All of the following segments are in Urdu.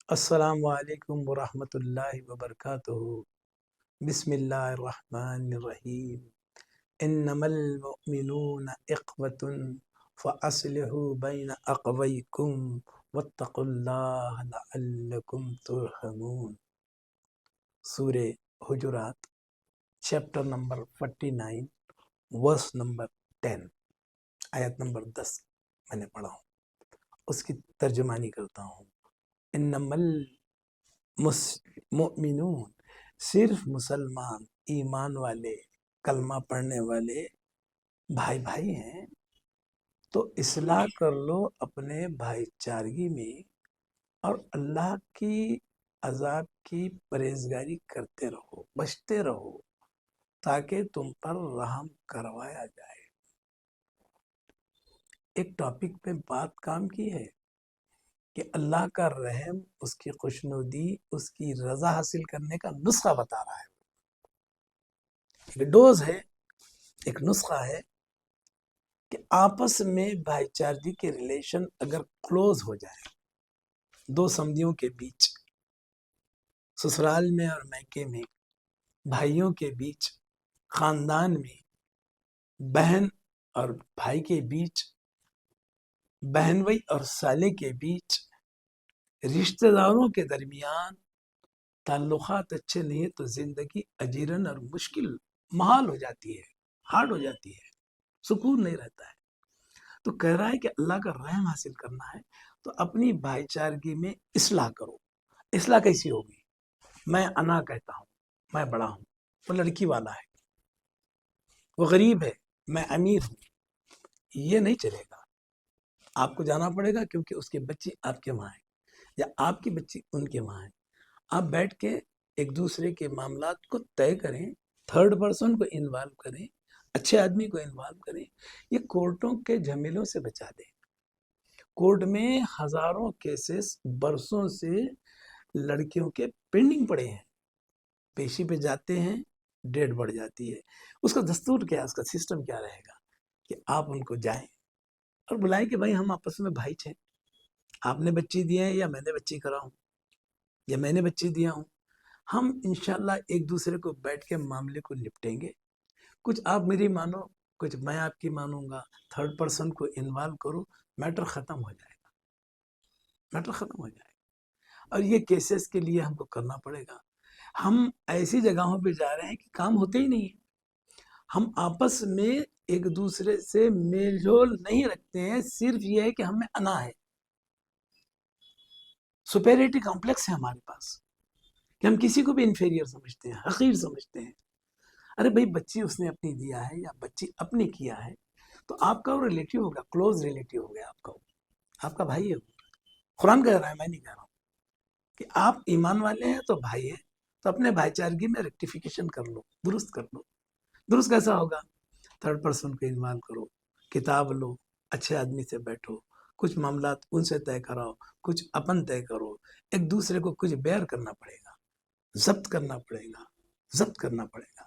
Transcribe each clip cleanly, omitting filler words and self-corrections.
السلام علیکم ورحمۃ اللہ وبرکاتہ۔ بسم اللہ الرحمن الرحیم۔ انما المؤمنون اخوۃ فاصلحوا بین اخویکم واتقوا اللہ لعلکم ترحمون۔ سورہ حجرات چیپٹر نمبر 49 ورس نمبر 10 آیت نمبر 10 میں نے پڑھا ہوں، اس کی ترجمانی کرتا ہوں۔ انما المؤمنون، صرف مسلمان ایمان والے کلمہ پڑھنے والے بھائی بھائی ہیں، تو اصلاح کر لو اپنے بھائی چارگی میں اور اللہ کی عذاب کی پرہیزگاری کرتے رہو، بچتے رہو تاکہ تم پر رحم کروایا جائے۔ ایک ٹاپک پہ بات کام کی ہے کہ اللہ کا رحم، اس کی خوشنودی، اس کی رضا حاصل کرنے کا نسخہ بتا رہا ہے۔ ایک ڈوز ہے، ایک نسخہ ہے کہ آپس میں بھائی چارگی کے ریلیشن اگر کلوز ہو جائے، دو سمدھیوں کے بیچ، سسرال میں اور میکے میں، بھائیوں کے بیچ، خاندان میں، بہن اور بھائی کے بیچ، بہنوئی اور سالے کے بیچ، رشتہ داروں کے درمیان تعلقات اچھے نہیں تو زندگی اجیرن اور مشکل محال ہو جاتی ہے، ہارڈ ہو جاتی ہے، سکون نہیں رہتا ہے۔ تو کہہ رہا ہے کہ اللہ کا رحم حاصل کرنا ہے تو اپنی بھائی چارگی میں اصلاح کرو۔ اصلاح کیسی ہوگی؟ میں انا کہتا ہوں، میں بڑا ہوں، وہ لڑکی والا ہے، وہ غریب ہے، میں امیر ہوں، یہ نہیں چلے گا۔ آپ کو جانا پڑے گا کیونکہ اس کی بچی آپ کے وہاں ہے یا آپ کی بچی ان کے وہاں ہے۔ آپ بیٹھ کے ایک دوسرے کے معاملات کو طے کریں، تھرڈ پرسن کو انوالو کریں، اچھے آدمی کو انوالو کریں۔ یہ کورٹوں کے جھمیلوں سے بچا دیں۔ کورٹ میں ہزاروں کیسز برسوں سے لڑکیوں کے پینڈنگ پڑے ہیں، پیشی پہ جاتے ہیں، ڈیٹ بڑھ جاتی ہے۔ اس کا دستور کیا ہے، اس کا سسٹم کیا رہے گا کہ آپ ان کو جائیں اور بلائیں کہ بھائی ہم آپس میں بھائی تھے، آپ نے بچی دی ہے یا میں نے بچی کرا ہوں یا میں نے بچی دیا ہوں، ہم انشاءاللہ ایک دوسرے کو بیٹھ کے معاملے کو نپٹیں گے۔ کچھ آپ میری مانو، کچھ میں آپ کی مانوں گا، تھرڈ پرسن کو انوالو کرو، میٹر ختم ہو جائے گا، میٹر ختم ہو جائے گا۔ اور یہ کیسز کے لیے ہم کو کرنا پڑے گا۔ ہم ایسی جگہوں پہ جا رہے ہیں کہ کام ہوتے ہی نہیں ہیں، ہم آپس میں ایک دوسرے سے میل جول نہیں رکھتے ہیں، صرف یہ ہے کہ ہمیں انا ہے، سپیریٹی کمپلیکس ہے ہمارے پاس کہ ہم کسی کو بھی انفیریئر سمجھتے ہیں، حقیر سمجھتے ہیں۔ ارے بھائی بچی اس نے اپنی دیا ہے یا بچی اپنے کیا ہے تو آپ کا وہ ریلیٹیو ہوگا، کلوز ریلیٹیو ہو گیا، آپ کا بھائی ہے۔ قرآن کہہ رہا ہے، میں نہیں کہہ رہا ہوں، کہ آپ ایمان والے ہیں تو بھائی ہیں، تو اپنے بھائی چارگی میں ریکٹیفیکیشن کر لو، درست کر لو۔ درست کیسا ہوگا؟ تھرڈ پرسن کو انوالو کرو، کتاب لو، اچھے آدمی سے بیٹھو، کچھ معاملات ان سے طے کراؤ، کچھ اپن طے کرو، ایک دوسرے کو کچھ بیئر کرنا پڑے گا، ضبط کرنا پڑے گا، ضبط کرنا پڑے گا،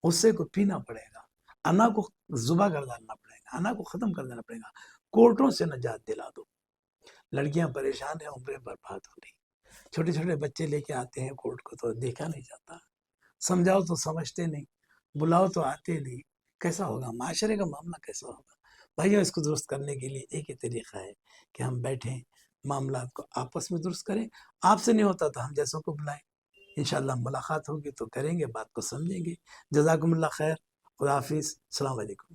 غصے کو پینا پڑے گا، انا کو ذبح کر ڈالنا پڑے گا، انا کو ختم کر دینا پڑے گا۔ کورٹوں سے نجات دلا دو۔ لڑکیاں پریشان ہیں، عمریں برباد ہو رہی، چھوٹے چھوٹے بچے لے کے آتے ہیں کورٹ کو تو دیکھا نہیں جاتا، سمجھاؤ تو سمجھتے نہیں، بلاؤ تو آتے نہیں۔ کیسا ہوگا معاشرے کا معاملہ، کیسا ہوگا؟ بھائیوں، اس کو درست کرنے کے لیے ایک ہی طریقہ ہے کہ ہم بیٹھیں، معاملات کو آپس میں درست کریں۔ آپ سے نہیں ہوتا تو ہم جیسوں کو بلائیں، انشاءاللہ ملاقات ہوگی تو کریں گے، بات کو سمجھیں گے۔ جزاکم اللہ خیر، خدا حافظ، السلام علیکم۔